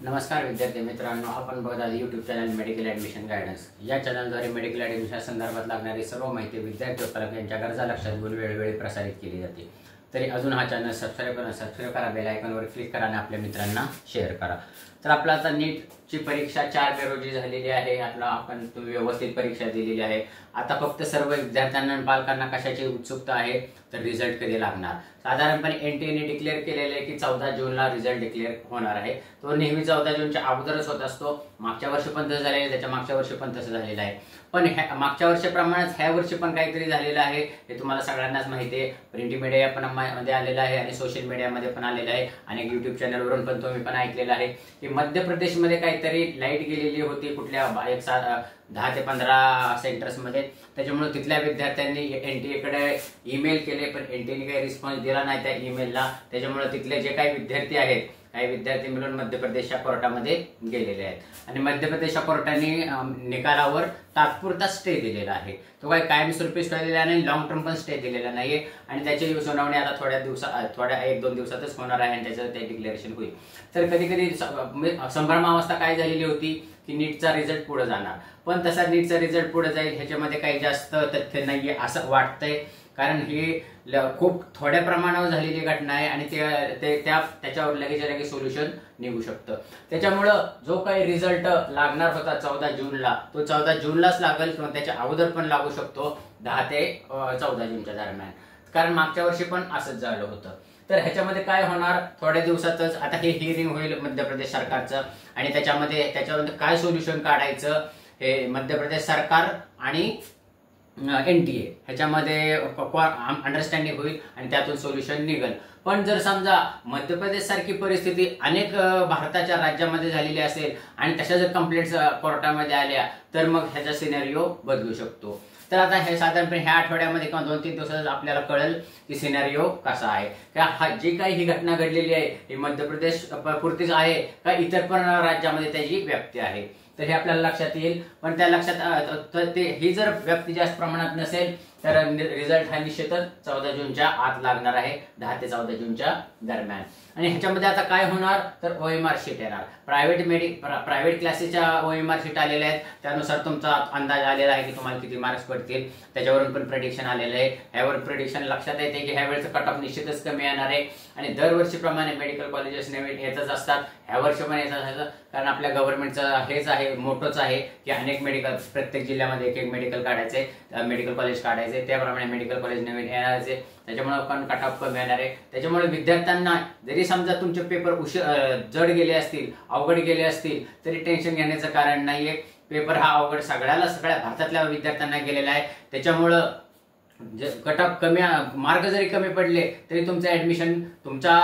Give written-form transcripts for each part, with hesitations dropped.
नमस्कार विद्यार्थी मित्रांनो, आपण बघत YouTube channel medical admission guidance. या चॅनलद्वारे मेडिकल ॲडमिशन संदर्भात लागणारी सर्व माहिती विद्यार्थी व पालक यांच्या गरजा लक्षात घेऊन वेळोवेळी प्रसारित केली जाते। तरी अजून हा चॅनल सबस्क्राइब करा, बेल आयकॉनवर क्लिक करा आणि आपल्या मित्रांना शेअर करा। तर आपला आता नीटची परीक्षा 4 मे रोजी झालेली आहे। आपण व्यवस्थित परीक्षा दिलेली आहे। आता फक्त सर्व विद्यार्थ्यांना आणि पालकांना कशाची उत्सुकता आहे तर रिझल्ट कधी लागणार। साधारणपणे एनटीएने डिक्लेअर केलेले आहे की 14 जूनला रिझल्ट डिक्लेअर होणार आहे। तो नेहमी 14 जूनच्या अगोदरच होत असतो। मागच्या वर्षी पण तसं झालेलं आहे, त्याच्या मागच्या वर्षी पण तसं झालेलं आहे। पण मागच्या वर्षाप्रमाणेच ह्या वर्षी पण काहीतरी झालेलं आहे, हे तुम्हाला सगळ्यांनाच माहिती आहे। प्रिंट मीडिया पण मध्ये आलेलं आहे आणि सोशल मीडियामध्ये पण आलेलं आहे आणि युट्यूब चॅनलवरून पण तुम्ही पण ऐकलेलं आहे की मध्य प्रदेशमध्ये काहीतरी लाईट गेलेली होती कुठल्या 10 ते 15 सेंटर्स मध्ये। त्याच्यामुळे तिथल्या विद्यार्थ्यांनी एनटीएकडे ईमेल केले, पण एनटीएने काही रिस्पॉन्स दिला नाही त्या ईमेलला। त्याच्यामुळे तिथले जे काही विद्यार्थी आहेत, काही विद्यार्थी मिळून मध्य प्रदेशच्या कोर्टामध्ये गेलेले आहेत आणि मध्य प्रदेशच्या कोर्टाने निकालावर तात्पुरता स्टे दिलेला आहे। तो काही कायमस्वरूपी स्टे दिलेला नाही, लॉंग टर्म पण स्टे दिलेला नाहीये आणि त्याची सुनावणी आता थोड्या 1-2 दिवसातच होणार आहे आणि त्याचं ते डिक्लेरेशन होईल। तर कधी कधी संभ्रमावस्था काय झालेली होती की नीटचा रिझल्ट पुढे जाणार, पण तसा नीटचा रिझल्ट पुढे जाईल ह्याच्यामध्ये काही जास्त तथ्य नाहीये असं वाटतंय, कारण ही खूप थोड्या प्रमाणावर झालेली घटना आहे आणि त्याच्यावर लगेच सोल्युशन निघू शकतं। त्याच्यामुळं जो काही रिझल्ट लागणार होता 14 जूनला, तो 14 जूनलाच लागेल किंवा त्याच्या अगोदर पण लागू शकतो 10 ते 14 जूनच्या दरम्यान, कारण मागच्या वर्षी पण असंच झालं होतं। तर ह्याच्यामध्ये काय होणार, थोड्या दिवसातच आता हे हिअरिंग होईल मध्य प्रदेश सरकारचं आणि त्याच्यावर काय सोल्युशन काढायचं हे मध्य प्रदेश सरकार आणि एनटीए ह्याच्यामध्ये अंडरस्टँडिंग होईल आणि त्यातून सोल्युशन निघेल। पण जर समजा मध्य प्रदेश सारखी परिस्थिती अनेक भारताच्या राज्यामध्ये झालेली असेल आणि तशा जर कंप्लेंट्स कोर्टामध्ये आल्या तर मग ह्याचा सिनेरिओ बदलू शकतो। तर आता हे साधारणपणे ह्या आठवड्यामध्ये किंवा 2-3 दिवसात आपल्याला कळेल की सिनेरिओ कसा आहे, का जी काही ही घटना घडलेली आहे ही मध्य प्रदेश पुरतीच आहे का इतर पण राज्यामध्ये त्याची व्याप्ती आहे, तर हे आपल्याला लक्षात येईल। पण त्या लक्षात ही जर व्याप्ती जास्त प्रमाणात नसेल तर रिझल्ट हा निश्चितच 14 जूनच्या आत लागणार आहे, 10 ते 14 जूनच्या दरम्यान। आणि ह्याच्यामध्ये आता काय होणार तर ओएमआर शीट येणार। प्रायव्हेट क्लासेसच्या ओएमआर शीट आलेल्या आहेत, त्यानुसार तुमचा अंदाज आलेला आहे की तुम्हाला किती मार्क्स पडतील, त्याच्यावरून पण प्रेडिक्शन आलेलं आहे। ह्यावर प्रेडिक्शन लक्षात येते की ह्या वेळेचं कट ऑफ निश्चितच कमी येणार आहे आणि दरवर्षीप्रमाणे मेडिकल कॉलेजेस नवीन येतच असतात, ह्या वर्षी पण येतच असतात, कारण आपल्या गव्हर्नमेंटचं हेच आहे, मोठोच आहे की अनेक प्रत्येक जिल्ह्यामध्ये एक मेडिकल काढायचे, मेडिकल कॉलेज काढायचे, त्याप्रमाणे मेडिकल कॉलेज नवीन येणारचे, त्याच्यामुळे पण कट ऑफ कमी येणार आहे। त्याच्यामुळे विद्यार्थ्यांना जरी समजा तुमचे पेपर जड गेले असतील, अवघड गेले असतील, तरी टेन्शन घेण्याचं कारण नाहीये। पेपर हा अवघड सगळ्या भारतातल्या विद्यार्थ्यांना गेलेला आहे, त्याच्यामुळं कट ऑफ कमी मार्क जरी कमी पडले तरी तुमचं ऍडमिशन तुमच्या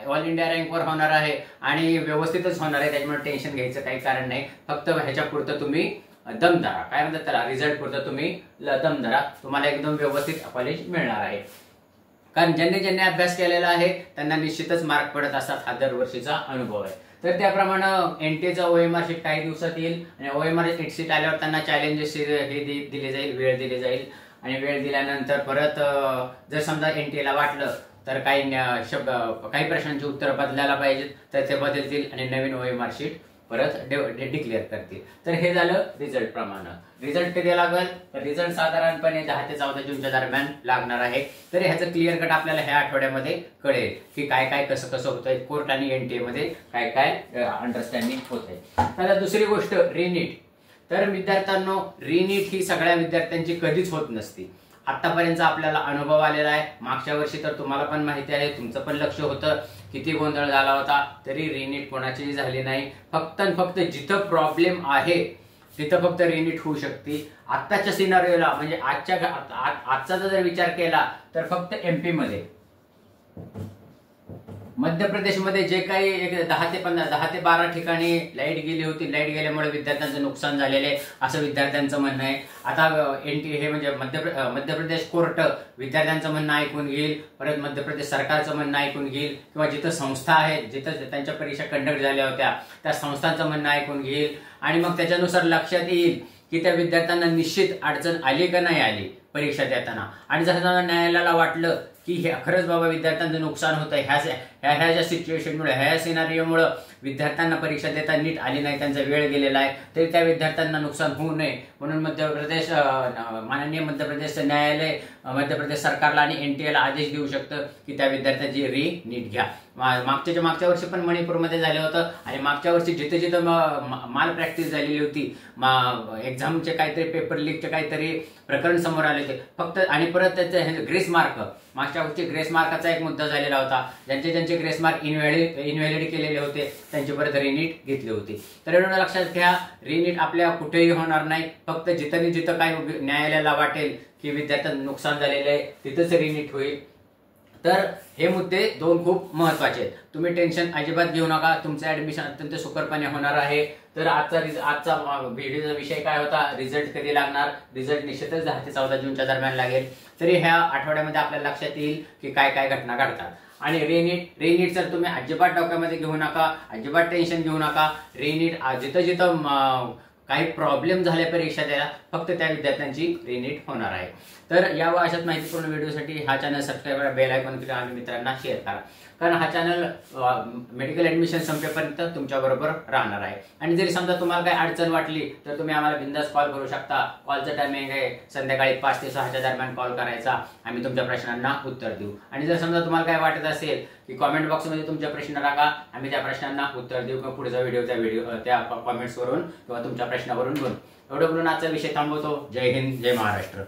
ऑल इंडिया रँकवर होणार आहे आणि व्यवस्थितच होणार आहे। त्याच्यामुळे टेन्शन घ्यायचं काही कारण नाही, फक्त ह्याच्या पुरतं तुम्ही दम धरा, काय म्हणतात त्याला, रिझल्ट पुरतं तुम्ही दम धरा, तुम्हाला एकदम व्यवस्थित कॉलेज मिळणार आहे। कारण ज्यांनी अभ्यास केलेला आहे त्यांना निश्चितच मार्क पडत असतात, हा दरवर्षीचा अनुभव आहे। तर त्याप्रमाणे एनटीएचा ओएमआर शीट काही दिवसात येईल आणि ओएमआर शीट आल्यावर त्यांना चॅलेंजेस हे दिले जाईल, वेळ दिली जाईल आणि वेळ दिल्यानंतर परत जर समजा एनटीएला वाटलं तर काही प्रश्नांची उत्तर बदलायला पाहिजेत तर ते बदलतील आणि नवीन ओएमआर शीट परत डिक्लेअर करतील। तर हे झालं रिझल्ट प्रमाणे। रिझल्ट कधी लागेल तर रिझल्ट साधारणपणे 10 ते 14 जूनच्या दरम्यान लागणार आहे। तर ह्याचं क्लिअर कट आपल्याला ह्या आठवड्यामध्ये कळेल की काय कसं होतंय, कोर्ट आणि एनटीए मध्ये काय अंडरस्टँडिंग होतंय। तर दुसरी गोष्ट रिनीट। तर विद्यार्थ्यांनो, रिनीट ही सगळ्या विद्यार्थ्यांची कधीच होत नसती, आतापर्यंत आपल्याला अनुभव आलेला आहे। मागच्या वर्षी तर तुम्हाला पण माहिती आहे, तुमचं पण लक्ष होतं, किती गोंधळ झाला होता, तरी रिनीट कोणाचीही झाली नाही। फक्त जिथं प्रॉब्लेम आहे तिथं फक्त रिनीट होऊ शकते। आत्ताच्या सिनारिओला म्हणजे आजचा जर विचार केला तर फक्त एमपी मध्ये, मध्य प्रदेशमध्ये जे काही 10 ते 12 ठिकाणी लाईट गेली होती, लाईट गेल्यामुळे विद्यार्थ्यांचं नुकसान झालेले असं विद्यार्थ्यांचं म्हणणं आहे। आता एनटीए हे म्हणजे मध्य प्रदेश कोर्ट विद्यार्थ्यांचं म्हणणं ऐकून घेईल, परत मध्य प्रदेश सरकारचं म्हणणं ऐकून घेईल किंवा जिथं संस्था आहेत, जिथं त्यांच्या परीक्षा कंडक्ट झाल्या होत्या त्या संस्थांचं म्हणणं ऐकून घेईल आणि मग त्याच्यानुसार लक्षात येईल की त्या विद्यार्थ्यांना निश्चित अडचण आली का नाही आली परीक्षा देताना। आणि जर न्यायालयाला वाटलं की हे खरंच बाबा विद्यार्थ्यांचं नुकसान होतंय ह्या ज्या सिच्युएशनमुळे, ह्या सिनारिओमुळे विद्यार्थ्यांना परीक्षा देता नीट आली नाही, त्यांचा वेळ गेलेला आहे, तरी त्या विद्यार्थ्यांना नुकसान होऊ नये म्हणून माननीय मध्य प्रदेश न्यायालय मध्य प्रदेश सरकारला आणि NTA ला आदेश देऊ शकतं की त्या विद्यार्थ्याची नीट घ्या. मागच्या वर्षी पण मणिपूरमध्ये झालं होतं आणि मागच्या वर्षी जिथे जिथं माल प्रॅक्टिस झालेली होती, एक्झामचे काहीतरी पेपर लीकचे काहीतरी प्रकरण समोर आले होते फक्त. आणि परत त्याचे ग्रेस मार्क, मागच्या वर्षी ग्रेस मार्काचा एक मुद्दा झालेला होता. ज्यांचे ग्रेस मार्क इनव्हॅलिड केलेले होते त्यांची परत रिनीट घेतली होती. तर एवढं लक्षात घ्या, रिनीट आपल्या कुठेही होणार नाही. फक्त जिथं काही न्यायालयाला वाटेल की विद्यार्थ्यांना नुकसान झालेलं आहे तिथंच रिनीट होईल. तर हे मुद्दे दोन खूप महत्वाचे आहेत. तुम्ही टेन्शन अजिबात घेऊ नका, तुमचं ऍडमिशन अत्यंत सुखरपणे होणार आहे. तर आजचा व्हिडिओचा विषय काय होता, रिझल्ट कधी लागणार. रिझल्ट निश्चितच 10 ते 14 जूनच्या दरम्यान लागेल. तरी ह्या आठवड्यामध्ये आपल्याला लक्षात येईल की काय काय घटना घडतात. आणि रिनीट तर तुम्ही अजिबात डोक्यामध्ये घेऊ नका, अजिबात टेन्शन घेऊ नका. रिनीट जिथं काही प्रॉब्लेम झाले परीक्षा द्यायला, फक्त त्या विद्यार्थ्यांची रिनीट होणार आहे. तर या व अशाच माहितीपूर्ण व्हिडिओसाठी हा चॅनल सबस्क्राईब करा, बेल आयकॉन क्लिक आणि मित्रांना शेअर करा. कारण हा चॅनल मेडिकल ऍडमिशन संपेपर्यंत तुमच्या बरोबर राहणार आहे. आणि जरी समजा तुम्हाला काही अडचण वाटली तर तुम्ही आम्हाला बिंदास कॉल करू शकता. कॉलचं टायमिंग आहे संध्याकाळी 5 ते 6च्या दरम्यान कॉल करायचा, आम्ही तुमच्या प्रश्नांना उत्तर देऊ. आणि जर समजा तुम्हाला काय वाटत असेल की कॉमेंट बॉक्समध्ये तुमचे प्रश्न टाका, आम्ही त्या प्रश्नांना उत्तर देऊ किंवा पुढचा व्हिडिओ त्या कॉमेंट्सवरून किंवा तुमच्या प्रश्नावरून घेऊन. एवढं बोलून आजचा विषय थांबवतो. जय हिंद, जय महाराष्ट्र.